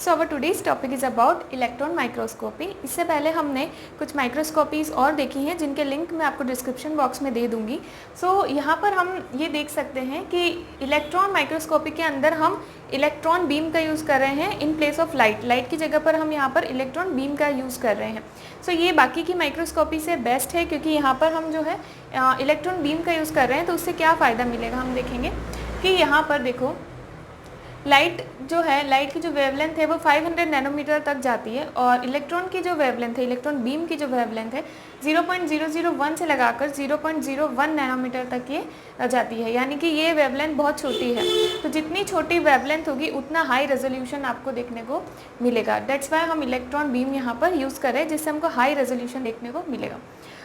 So our today's topic is about electron microscopy. इससे पहले हमने कुछ माइक्रोस्कोपीज़ और देखी हैं जिनके लिंक मैं आपको डिस्क्रिप्शन बॉक्स में दे दूँगी। यहाँ पर हम ये देख सकते हैं कि इलेक्ट्रॉन माइक्रोस्कोपी के अंदर हम इलेक्ट्रॉन बीम का यूज़ कर रहे हैं in place of light. Light की जगह पर हम यहाँ पर इलेक्ट्रॉन बीम का यूज़ कर रहे हैं। ये बाकी की माइक्रोस्कोपी से बेस्ट है क्योंकि यहाँ पर हम जो है इलेक्ट्रॉन बीम का यूज़ कर रहे हैं। तो उससे क्या फ़ायदा मिलेगा हम देखेंगे कि यहाँ पर देखो लाइट जो है, लाइट की जो वेवलेंथ है वो 500 नैनोमीटर तक जाती है और इलेक्ट्रॉन की जो वेवलेंथ है, इलेक्ट्रॉन बीम की जो वेवलेंथ है 0.001 से लगाकर 0.01 नैनोमीटर तक ये जाती है। यानी कि ये वेवलेंथ बहुत छोटी है। तो जितनी छोटी वेवलेंथ होगी उतना हाई रेजोल्यूशन आपको देखने को मिलेगा। दैट्स वाई हम इलेक्ट्रॉन बीम यहाँ पर यूज़ करें जिससे हमको हाई रेजोल्यूशन देखने को मिलेगा।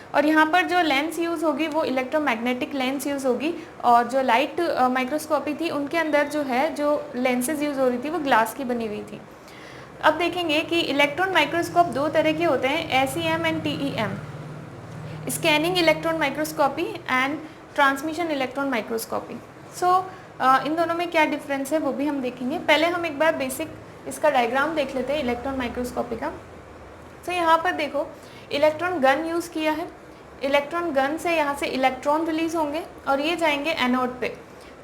और यहाँ पर जो लेंस यूज़ होगी वो इलेक्ट्रोमैग्नेटिक लेंस यूज़ होगी और जो लाइट माइक्रोस्कोपी थी उनके अंदर जो है जो लेंसेज यूज़ हो रही थी वो ग्लास की बनी हुई थी। अब देखेंगे कि इलेक्ट्रॉन माइक्रोस्कोप दो तरह के होते हैं, SEM and TEM, scanning electron microscopy and transmission electron microscopy. इन दोनों में क्या डिफरेंस है वो भी हम देखेंगे। पहले हम एक बार बेसिक इसका डायग्राम देख लेते हैं इलेक्ट्रॉन माइक्रोस्कोपी का। यहाँ पर देखो इलेक्ट्रॉन गन यूज़ किया है। इलेक्ट्रॉन गन से यहाँ से इलेक्ट्रॉन रिलीज़ होंगे और ये जाएंगे एनोड पे।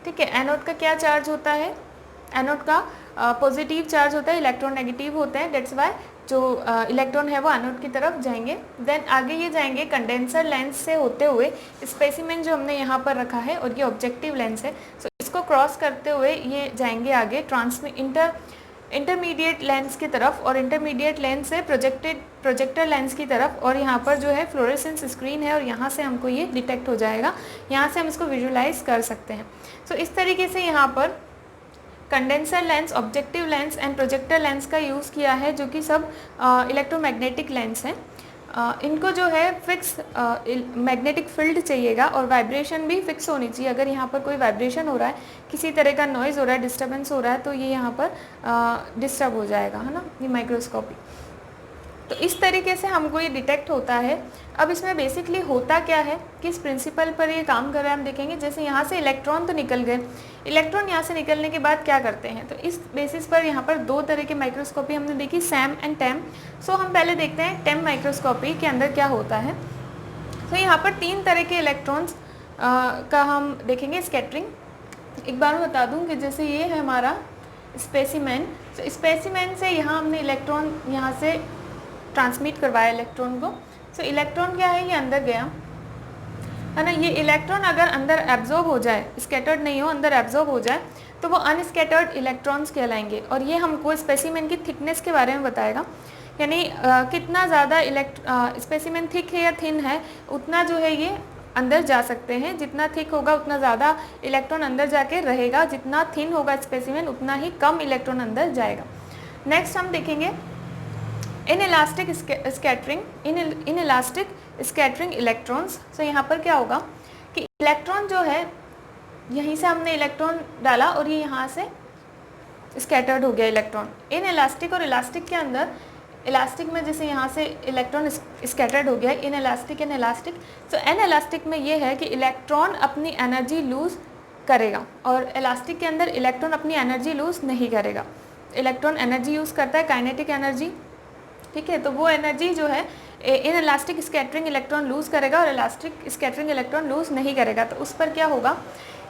ठीक है, एनोड का क्या चार्ज होता है? एनोड का पॉजिटिव चार्ज होता है, इलेक्ट्रॉन नेगेटिव होते हैं। दैट्स वाई जो इलेक्ट्रॉन है वो एनोड की तरफ जाएंगे। देन आगे ये जाएंगे कंडेंसर लेंस से होते हुए स्पेसिमेन जो हमने यहाँ पर रखा है और ये ऑब्जेक्टिव लेंस है। इसको क्रॉस करते हुए ये जाएंगे आगे इंटरमीडिएट लेंस की तरफ और इंटरमीडिएट लेंस से प्रोजेक्टर लेंस की तरफ। और यहाँ पर जो है फ्लोरेसेंस स्क्रीन है और यहाँ से हमको ये डिटेक्ट हो जाएगा, यहाँ से हम इसको विजुलाइज कर सकते हैं। इस तरीके से यहाँ पर condenser lens, objective lens and projector lens का यूज़ किया है जो कि सब इलेक्ट्रोमैग्नेटिक लेंस हैं। इनको जो है फिक्स मैग्नेटिक फील्ड चाहिएगा और वाइब्रेशन भी फिक्स होनी चाहिए। अगर यहाँ पर कोई वाइब्रेशन हो रहा है, किसी तरह का नॉइज़ हो रहा है, डिस्टर्बेंस हो रहा है तो ये यहाँ पर डिस्टर्ब हो जाएगा, है ना, ये माइक्रोस्कोपी। तो इस तरीके से हमको ये डिटेक्ट होता है। अब इसमें बेसिकली होता क्या है, किस प्रिंसिपल पर ये काम कर रहा है हम देखेंगे। जैसे यहाँ से इलेक्ट्रॉन तो निकल गए, इलेक्ट्रॉन यहाँ से निकलने के बाद क्या करते हैं, तो इस बेसिस पर यहाँ पर दो तरह की माइक्रोस्कोपी हमने देखी, SEM एंड TEM। हम पहले देखते हैं TEM माइक्रोस्कोपी के अंदर क्या होता है। यहाँ पर तीन तरह के इलेक्ट्रॉन्स का हम देखेंगे स्कैटरिंग। एक बार मैं बता दूँ कि जैसे ये है हमारा स्पेसिमेन। स्पेसिमेन से यहाँ हमने इलेक्ट्रॉन यहाँ से ट्रांसमिट करवाया इलेक्ट्रॉन को। इलेक्ट्रॉन क्या है, ये अंदर गया, है ना। ये इलेक्ट्रॉन अगर अंदर एब्जॉर्ब हो जाए, स्कैटर्ड नहीं हो, अंदर एब्जॉर्ब हो जाए तो वो अनस्कैटर्ड इलेक्ट्रॉन्स कहलाएंगे। और ये हमको स्पेसिमेन की थिकनेस के बारे में बताएगा, यानी कितना ज़्यादा स्पेसिमेन थिक है या थिन है उतना जो है ये अंदर जा सकते हैं। जितना थिक होगा उतना ज़्यादा इलेक्ट्रॉन अंदर जाके रहेगा, जितना थिन होगा स्पेसिमेन उतना ही कम इलेक्ट्रॉन अंदर जाएगा। नेक्स्ट हम देखेंगे इनइलास्टिक स्कैटरिंग इलेक्ट्रॉन्स। यहाँ पर क्या होगा कि इलेक्ट्रॉन जो है, यहीं से हमने इलेक्ट्रॉन डाला और ये यहाँ से स्कैटर्ड हो गया इलेक्ट्रॉन। इनइलास्टिक और इलास्टिक के अंदर, इलास्टिक में जैसे यहाँ से इलेक्ट्रॉन स्कैटर्ड हो गया, इनइलास्टिक इनइलास्टिक। इनइलास्टिक में ये है कि इलेक्ट्रॉन अपनी एनर्जी लूज़ करेगा और इलास्टिक के अंदर इलेक्ट्रॉन अपनी एनर्जी लूज़ नहीं करेगा। इलेक्ट्रॉन एनर्जी यूज़ करता है, काइनेटिक एनर्जी, ठीक है। तो वो एनर्जी जो है इनइलास्टिक स्कैटरिंग इलेक्ट्रॉन लूज़ करेगा और इलास्टिक स्कैटरिंग इलेक्ट्रॉन लूज़ नहीं करेगा। तो उस पर क्या होगा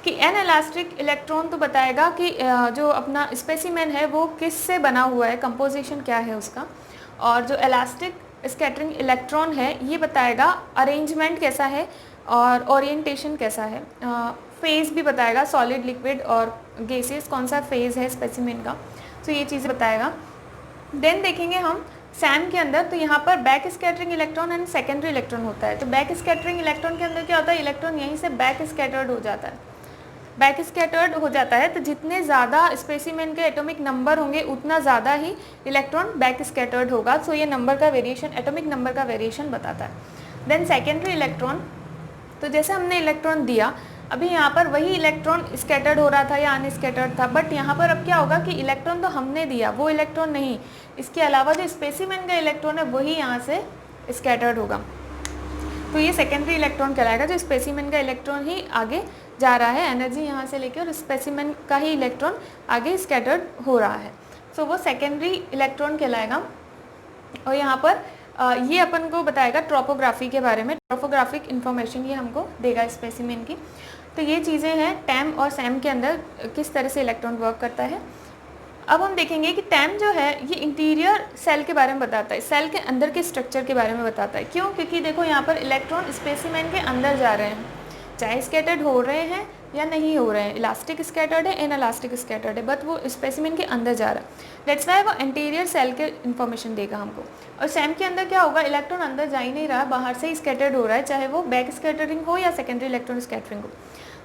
कि इनइलास्टिक इलेक्ट्रॉन तो बताएगा कि जो अपना स्पेसिमेन है वो किस से बना हुआ है, कंपोजिशन क्या है उसका। और जो इलास्टिक स्कैटरिंग इलेक्ट्रॉन है ये बताएगा अरेंजमेंट कैसा है और ओरिएंटेशन कैसा है। फेज़ भी बताएगा, सॉलिड, लिक्विड और गैसेस कौन सा फेज़ है स्पेसिमेन का। ये चीज़ें बताएगा। देन देखेंगे हम SEM के अंदर, तो यहाँ पर back scattering electron and secondary electron होता है। तो बैक स्कैटरिंग इलेक्ट्रॉन के अंदर क्या होता है, इलेक्ट्रॉन यहीं से बैक स्कैटर्ड हो जाता है। बैक स्कैटर्ड हो जाता है तो जितने ज़्यादा स्पेसिमेन के एटॉमिक नंबर होंगे उतना ज़्यादा ही इलेक्ट्रॉन बैक स्कैटर्ड होगा। ये नंबर का वेरिएशन, एटॉमिक नंबर का वेरिएशन बताता है। देन सेकेंडरी इलेक्ट्रॉन, तो जैसे हमने इलेक्ट्रॉन दिया, अभी यहाँ पर वही इलेक्ट्रॉन स्कैटर्ड हो रहा था या अनस्कैटर्ड था, बट यहाँ पर अब क्या होगा कि इलेक्ट्रॉन तो हमने दिया, वो इलेक्ट्रॉन नहीं, इसके अलावा जो स्पेसिमेन का इलेक्ट्रॉन है वही यहाँ से स्कैटर्ड होगा। तो ये सेकेंडरी इलेक्ट्रॉन कहलाएगा, जो स्पेसिमेन का इलेक्ट्रॉन ही आगे जा रहा है, एनर्जी यहाँ से लेके और स्पेसिमेन का ही इलेक्ट्रॉन आगे स्कैटर्ड हो रहा है। सो वो सेकेंडरी इलेक्ट्रॉन कहलाएगा। और यहाँ पर ये अपन को बताएगा ट्रोपोग्राफी के बारे में, ट्रोपोग्राफिक इंफॉर्मेशन ये हमको देगा स्पेसिमेन की। तो ये चीज़ें हैं टैम और सैम के अंदर किस तरह से इलेक्ट्रॉन वर्क करता है। अब हम देखेंगे कि टैम जो है ये इंटीरियर सेल के बारे में बताता है, सेल के अंदर के स्ट्रक्चर के बारे में बताता है। क्यों? क्योंकि देखो यहाँ पर इलेक्ट्रॉन स्पेसिमेन के अंदर जा रहे हैं, चाहे स्कैटर्ड हो रहे हैं या नहीं हो रहे हैं, इलास्टिक स्कैटर्ड है, इनइलास्टिक स्कैटर्ड है, बट वो स्पेसिमेन के अंदर जा रहा है। दैट्स वाई वो इंटीरियर सेल के इन्फॉर्मेशन देगा हमको। और सैम के अंदर क्या होगा, इलेक्ट्रॉन अंदर जा ही नहीं रहा, बाहर से ही स्कैटर्ड हो रहा है, चाहे वो बैक स्कैटरिंग हो या सेकेंडरी इलेक्ट्रॉन स्कैटरिंग हो।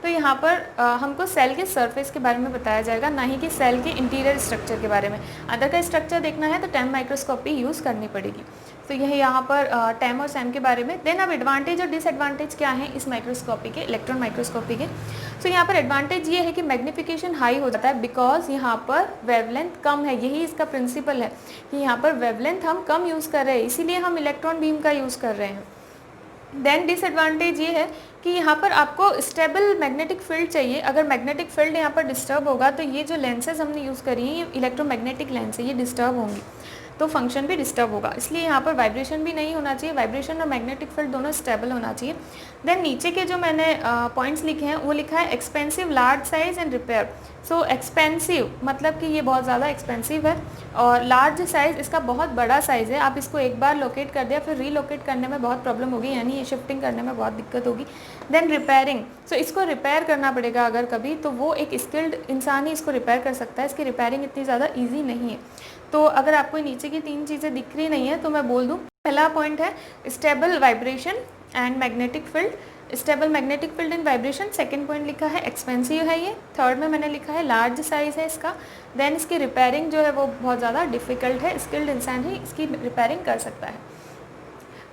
तो यहाँ पर हमको सेल के सरफेस के बारे में बताया जाएगा, ना ही कि सेल के इंटीरियर स्ट्रक्चर के बारे में। अंदर का स्ट्रक्चर देखना है तो टैम माइक्रोस्कोपी यूज़ करनी पड़ेगी। तो यह यहाँ पर टैम और सैम के बारे में। देन अब एडवांटेज और डिसएडवांटेज क्या है इस माइक्रोस्कोपी के, इलेक्ट्रॉन माइक्रोस्कोपी के। तो यहाँ पर एडवांटेज ये है कि मैग्नीफिकेशन हाई हो जाता है, बिकॉज यहाँ पर वेवलेंथ कम है। यही इसका प्रिंसिपल है कि यहाँ पर वेवलेंथ हम कम यूज़ कर रहे हैं, इसीलिए हम इलेक्ट्रॉन बीम का यूज़ कर रहे हैं। देन डिसएडवांटेज ये है कि यहाँ पर आपको स्टेबल मैग्नेटिक फील्ड चाहिए। अगर मैग्नेटिक फील्ड यहाँ पर डिस्टर्ब होगा तो ये जो लेंसेज हमने यूज़ करी हैं, ये इलेक्ट्रोमैग्नेटिक लेंस है, ये डिस्टर्ब होंगी तो फंक्शन भी डिस्टर्ब होगा। इसलिए यहाँ पर वाइब्रेशन भी नहीं होना चाहिए, वाइब्रेशन और मैग्नेटिक फील्ड दोनों स्टेबल होना चाहिए। देन नीचे के जो मैंने पॉइंट्स लिखे हैं वो लिखा है expensive, large size and repair. So expensive मतलब कि ये बहुत ज़्यादा एक्सपेंसिव है, और लार्ज साइज़ इसका बहुत बड़ा साइज़ है। आप इसको एक बार लोकेट कर दिया फिर रीलोकेट करने में बहुत प्रॉब्लम होगी, यानी ये शिफ्टिंग करने में बहुत दिक्कत होगी। देन रिपेयरिंग, सो इसको रिपेयर करना पड़ेगा अगर कभी, तो वो एक स्किल्ड इंसान ही इसको रिपेयर कर सकता है। इसकी रिपेयरिंग इतनी ज़्यादा ईजी नहीं है। तो अगर आपको नीचे की 3 चीज़ें दिख रही नहीं है तो मैं बोल दूँ, पहला पॉइंट है stable vibration and magnetic field, stable magnetic field and vibration. Second point लिखा है एक्सपेंसिव है ये। थर्ड में मैंने लिखा है लार्ज साइज़ है इसका। देन इसकी रिपेयरिंग जो है वो बहुत ज़्यादा डिफ़िकल्ट है, स्किल्ड इंसान ही इसकी रिपेयरिंग कर सकता है।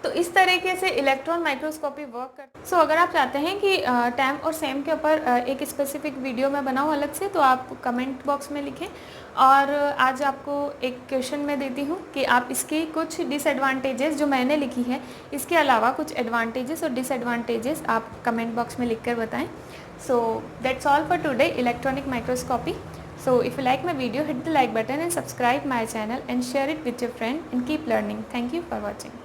तो इस तरीके से इलेक्ट्रॉन माइक्रोस्कोपी वर्क करता है। सो अगर आप चाहते हैं कि टैम और सैम के ऊपर एक स्पेसिफिक वीडियो मैं बनाऊँ अलग से, तो आप कमेंट बॉक्स में लिखें। और आज आपको एक क्वेश्चन मैं देती हूँ कि आप इसकी कुछ डिसएडवांटेजेस जो मैंने लिखी है, इसके अलावा कुछ एडवांटेजेस और डिसएडवांटेजेस आप कमेंट बॉक्स में लिख कर बताएँ। So that's all for today electronic microscopy. So if you like my video, hit the like button and subscribe my channel and share it with your friend and keep learning. Thank you for watching.